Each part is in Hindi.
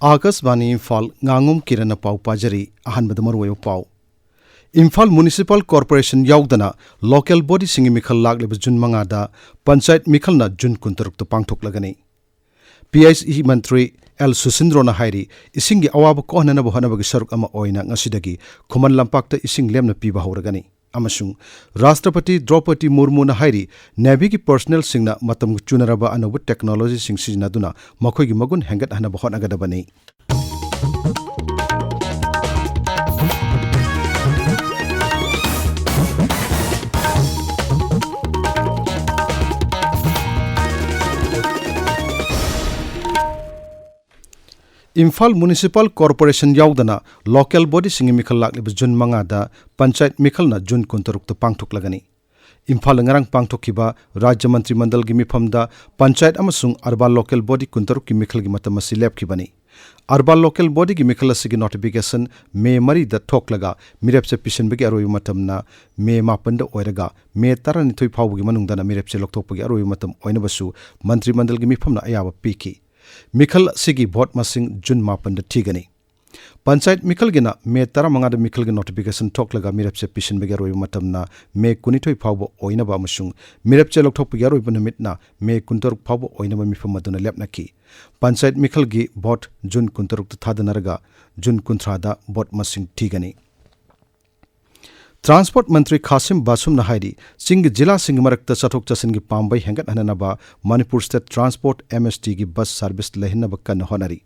आकाशवाणी इम्फाल Ngangom Kiran पाउ पाजरी अहनबद मरुयो पाउ इम्फाल म्युनिसिपल कॉर्पोरेशन याउदना लोकल बॉडी सिंगी मिखल लागलेब जुन मंगादा पंचायत मिखलना जुन कुंतरुक पांगथोकलगनी PICE मंत्री एल सुसिंद्रोना हाइरी इसिंगी अवाब कोहननब हनबगी सरुक अमा ओइना ngasiदगी खुमन लंपाक्ता इसिंग लेमना पीबा हौरगनी अमसुंग राष्ट्रपति द्रौपदी मुर्मुना हाइरी नेवी की पर्सनल सिंगना मतम चुनरबा अनोब टेक्नोलॉजी सिंग सिजनादुना मखोइगी मगुन हेंगत हनब होनगदबनी इम्फाल म्युनिसिपल कॉर्पोरेशन याउदना लोकल बॉडी सिंगी मिखल लागलेब जुन मंगादा पंचायत मिखलना जुन कुंतरुक पांगथोकलगनी इम्फाल ngarang पांगथोकिबा राज्य मंत्री मंडल की मिफमदा पंचायत अमसुंग अर्बन लोकल बॉडी कुंतरुक की मिखल की मतमसी लेपखिबनी अर्बन लोकल बॉडी की मिखल असगी नोटिफिकेशन मे मरी द थोकलगा मिरेपसे पिशनबगी अरोय मतमना मे मापंद ओइरगा मे 12 फावबगी मनुंगदना मिरेपसे लोकथोकपगी अरोय मतम ओइनबसु मंत्री मंडल की मिफमना अयाब पीकी मिखल सिगी भोट मसिंग जुन मापन ठीगनी पंचायत मिखल गिना मे 15 मिखल के नोटिफिकेशन थोकलगा मिरेपसे पिशनबगे रोय मतमना मे 19 फावब ओइनबा अमसुंग मिरेपसे लोकथोकपगे रोय बनुमितना मे 19 फावब ओइनबा मिफम मदुना लेपनाकी पंचायत मिखल गी भोट जुन 19 थादनरगा जुन 19 भोट मसिंग ठीगनी ट्रांसपोर्ट मंत्री खासिम बासुम नहाइरी सिंग जिला सिंग मरक्ता चथोक चसिन की पांबई हेंगत हननबा मणिपुर स्टेट ट्रांसपोर्ट MST की बस सर्विस लेहनब कन होनरी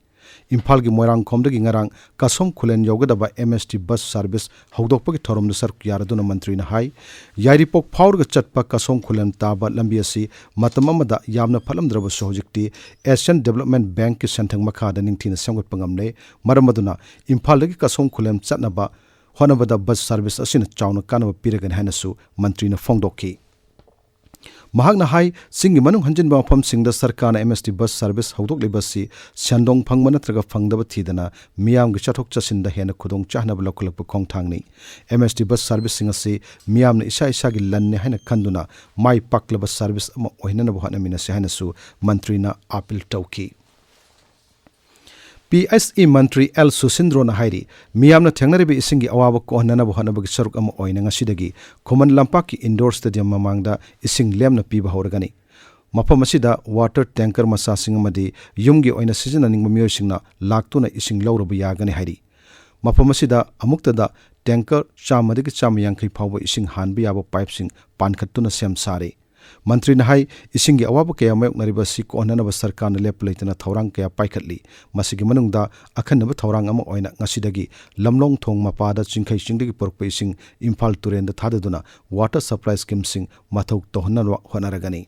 इम्फाल की मोइरांगखोमदगी ngarang कसोम खुलेन योगदबा MST bus service हौदोकपगी theorem सरक यारदुना मंत्री नहाई यारिपोक फाउरग चटपा कसोम खुलेन ताबा लंबी असि मतम अमदा यामना फलमद्रब सोहजिक्ति एशियन डेवलपमेंट बैंक की सेंथंग मखादा निंगथिना सेमगत पंगमले मरमदुना इम्फालदगी कसोम खुलेन चटनबा होनबदा बस सर्विस असिन चाउन कानब पिरगन हैनसु मंत्री न फोंगदोकी महागना हाई सिंगी मनुंग हंजिनबा मफम सिंगदा सरकारना MST बस सर्विस हौदोकलिबसी सेंदोंग फंगब नत्रगा फंगदब थीदना मियामगी चथोक चसिनदा हेन खुदोंग चाहनब लौखलप खोंगथांगनी MST बस सर्विस सिंगसी मियामना इसा इसागी लन्ने हैन खंदुना माई पाकलब सर्विस अमा ओहिननब होनमिनसे हैनसु मंत्रीना अपील तौकी PICE मंत्री एल सुसिंद्रोना हाइरी मियामना थेंगनरिबे इसिंगी अवाब कोहननब होनबगी सरुक अमा ओइना ngasiदगी खुमन लंपाकी इंडोर स्टेडियम ममांगदा इसिंग लेमना पीबा हौरगनी मफम असिदा वाटर टैंकर मसासिंग अमदी युमगी ओइना सिजननिंग मियोसिंगना लाक्तुना इसिंग लौरब यागनी हाइरी मफम असिदा अमुक्तदा टैंकर चामदगी चामयांखै फावब इसिंग हानबि याब पाइपसिंग पानखत्तुना सेम सारे मंत्री नहाई इसिंगी अवाब कया मायोकनरिबसी कोहननब सरकारना लेप लेतना थौरांग कया पाइखतली मसिगी मनुंगदा अखनब थौरांग अमा ओइना ngasiदगी लमलोंग थोंग मपादा चिंखै चिंगदगी पोरकप इसिंग इम्फाल तुरेंदा थाददुना वाटर सप्लाई स्कीम सिंग मथौ तोहनन होनरगनी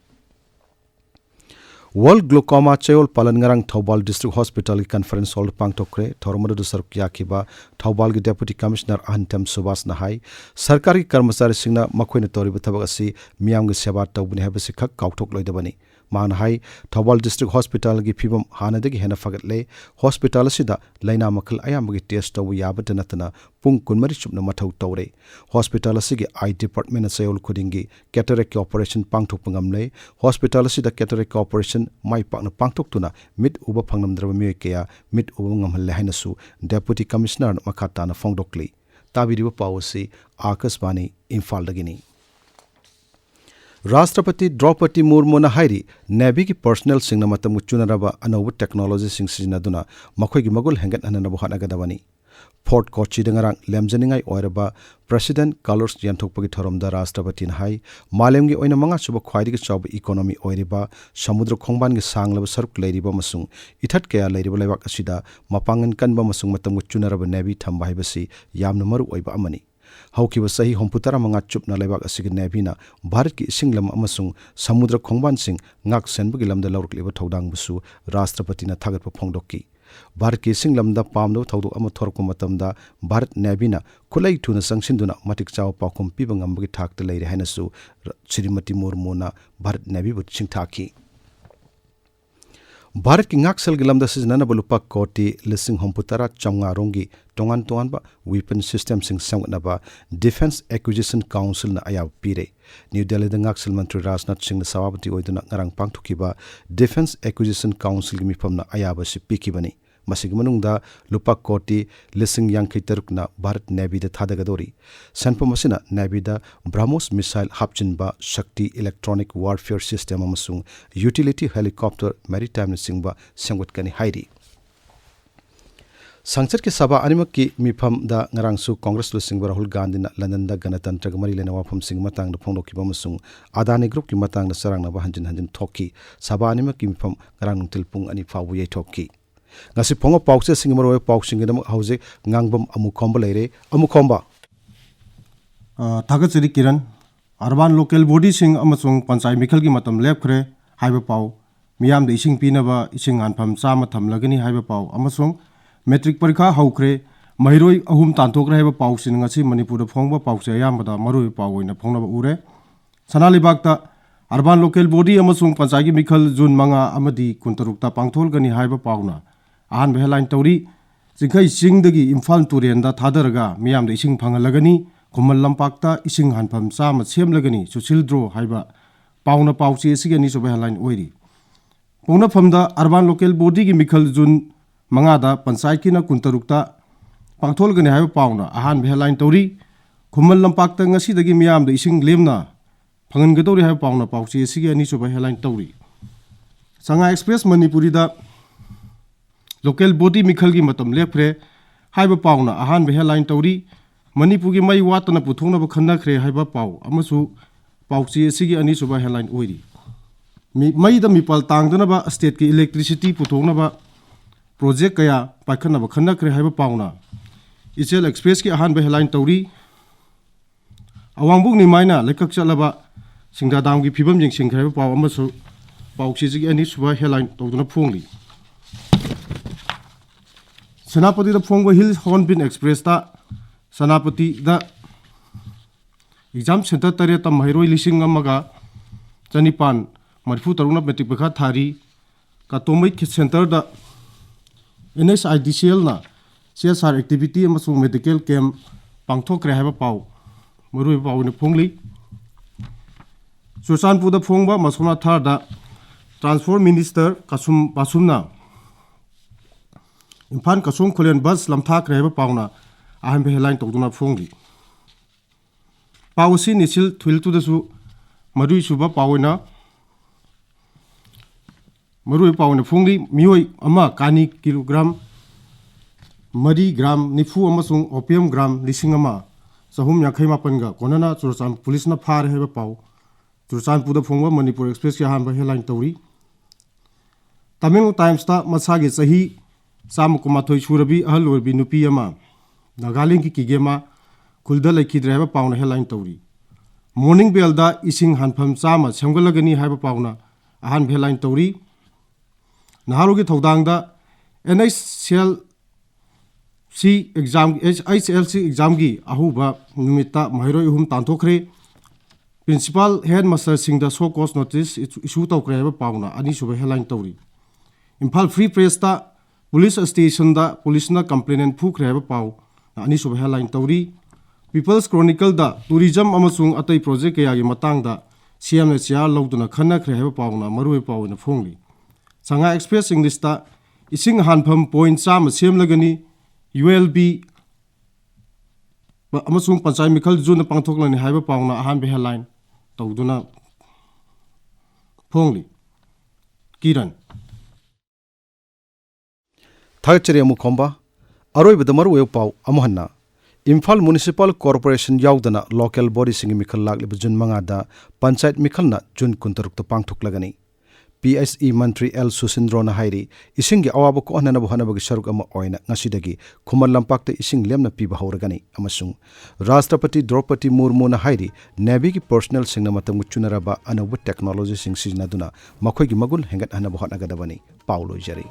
वर्ल्ड ग्लूकोमा चयोल पालन ngarang थौबाल डिस्ट्रिक्ट हॉस्पिटल की कॉन्फ्रेंस हॉल पांगथोकरे थौरमदु सरक याखिबा थौबाल की डेप्यूटी कमिश्नर अहंतम सुभाष नहाई सरकारी कर्मचारी सिंगना मखोइना तौरिबा थबक असि मियामगी सेवा तौबनि हाबसि खक काउथोकलोइदबनी मानहाई थौबाल डिस्ट्रिक्ट हॉस्पिटल की फिबम हानदगी हेना फगतले हॉस्पिटल असिदा लाइना मखल अयामगी टेस्ट तौब याबत नतना पुंग कुनमरि चुपना मथौ तौरे हॉस्पिटल असिगी आई डिपार्टमेंट चयोल खुदिंगी कैटरेक्ट ऑपरेशन पांगथोकपंगमले हॉस्पिटल असिदा कैटरेक्ट ऑपरेशन माई पाकना पांगथोकतुना मिट उबा फंगनमद्रब मिय कया मिट उबा ngамहल्ले हाइनसु डेप्यूटी कमिश्नर मखाताना फोंगदोकली ताबिरिबा पावसी आकाशवाणी इम्फालदगिनी राष्ट्रपति द्रौपदी मुर्मुना हाइरी नेवी की पर्सनल सिंगना मतम चुनरबा अनौब टेक्नोलॉजी सिंग सिजनादुना मखोइगी Mughal हेंगत हननब होनगदबनी fort Kochi दंगरांग लेमजनिंगाई ओइरबा president colours यांथोकपगी थोरमदा राष्ट्रपति हाई मालेमगी ओइना मंगा सुब ख्वाइदिगी चौब इकोनॉमी ओइरिबा समुद्र खोंगबानगी सांगलब सरुक लैरिबा मसुंग इथत कया लैरिबा लेबाक असिदा मपांगन कनबा मसुंग मतम चुनरबा नेवी थंबा हाइबसी यामना मरु ओइबा अमनी हौकिबा सही 34 चुपना लेबाक असिगी नेवीना भारत की इसिंग लम अमसुंग समुद्र खोंगबान सिंग ngak senbagi lamda lawrukliba thodang busu राष्ट्रपति ना थागतपा फोंगदोकी भारत की इसिंग लमदा पामदो थौदो अमा थोरकप मतमदा भारत नेवीना खुलै थुना संगसिनदुना मतिक चाव पाखुम पिबा ngambagi थाकता लैरे हाइनसु श्रीमती मुर्मुना भारत नेवी बु चिंगथाकी भारत की ngakसल गिलमदा सिजननब लुपा कोटी लिसिंग हमपुतरा चंगारोंगी तोंगान तोंगानबा वेपन सिस्टम सिंग संगनबा डिफेंस एक्विजिशन काउंसिल ना अयाब पीरे न्यू दिल्ली द ngaksil मंत्री राजनाथ सिंह सभापति ओइदुना ngarang पांगथुकिबा डिफेंस एक्विजिशन काउंसिल की मिफमना अयाब सि पिकिबनी masig manungda lupa koti lising yang kitarukna Bharat Navy da thadagadori sanpam asina Navy da BrahMos missile hapchinba Shakti electronic warfare system amasung utility helicopter maritime singba sangwatkani hairi Sangsat ke Sabha animak ki mifam da ngarangsu Congress lu singba Rahul Gandhi na London da Ganatantra ga mari lena wafam sing matang da phongno ki bamasung Adani group ki matang da sarang na ba hanjin thoki Sabha animak ki mifam ngarang tilpung ani fawu ye thoki ngasi phongo paukse sing maro pauk sing da hause Ngangbam Amukhomba leire Amukhomba Thagachari Kiran urban local body sing amasung panchai mikhal gi matam lepkhre haiba pau miyam da ising pinaba ising anpham chama thamlagani haiba pau amasung Metric parikha haukre mahiroi ahum tanthokra haiba pau sin ngasi Manipur da phongba pause ayambada maroi pau oina phongnaba ure Sanalibakta urban local body amasung panchai mikhal jun manga amadi kuntarukta pangthol gani haiba pauna ahan headline tauri jinkhai singdagi Imphal turenda thadaraga miyam da ising phangalagani Kumal lampakta ising hanpham sama semlagani suchildro haiba pauna pauchi sigani sobe headline oiri pongna phamda urban local body gi mikhal jun Mangada panchayat ki na kuntarukta pangthol gani haiba pauna ahan headline tauri Kumal lampakta ngasi dagi miyam da ising lemna phangan gadori haiba pauna pauchi sigani sobe headline tauri Sanga Express Manipuri da local body mikhal gi matam lepre haiba pauna ahan headline tauri Manipur gi mai watana puthongna ba khanna khre haiba pau amasu pauchi sigi ani soba headline oiri mai da mipal tangdana ba state ki electricity puthongna ba project kaya pakhana ba khanna khre haiba pauna Ichel Express ki ahan headline tauri awangbuk ni maina lekak chalaba singda dam gi phibam jing sing khre pau amasu pauchi sigi ani soba headline tawduna phongli Senapati da phongba Hill Hornbill Express ta Sanapati da exam center tare tam mahiroi lising amaga chanipan marfu taruna metric pakha thari ka tomai center da NSIDCL na CSR activity amasung medical camp pangthokre haiba pau marui pau ne phongli Susanpur da phongba masona thar da transport minister kasum basumna Imphal kasum kholen bus lamthak haiba pauna ahan headline tawduna phongli pawsi nisil thwil tu dasu marui suba pawina marui pawna phongli mioi ama kani kilogram mari gram nifu amasung opium gram lisingama sahum yakhai mapan ga konana Churachan police na phar heba paw Churachan puda phongwa Manipur Express ya hanba headline tawri Tamil Times ta masagi sahi samukumathoi surabi ahal orbi nupi ama Nagaling ki kigema kulda lekhi driver pauna headline tauri Morning bell da ising hanpham chama semgalagani haiba pauna ahan headline tauri Naharu gi thodang da HLC exam gi ahuba numita mahiroi hum tanthokre principal headmaster sing da show cause notice issue tawkre haiba pauna ani suba headline tauri Imphal Free Press ta police station da police na complainant phukre haiba pau ani soba headline tauri People's Chronicle da tourism amasung atai project kaya gi matang da CM na chia lawduna khanna khre haiba pauna marui pauna phongli Sanga Express English ta ising hanpham point chama semlagani ULB amasung panchai mikhal juna pangthoklani haiba pauna ahan headline tawduna phongli Kiran Thagachari Amukhomba Aroi Bidamaru Pau Amuhanna Imphal Municipal Corporation Yaudana local body sing mikhal lagli jun mangada panchayat mikhalna jun kuntarukta pangthuklagani PSE Mantri L Susindro na hairi isingi awaba ko anana bohana bagi saruk ama oina ngasidagi Kumal lampakta ising lemna piba hauragani amasung Rashtrapati Draupadi Murmu na hairi Navy ki personal singna matam chunaraba anabu technology sing siznaduna makhoi gi magun hengat hana bohana gadabani Paulo Jari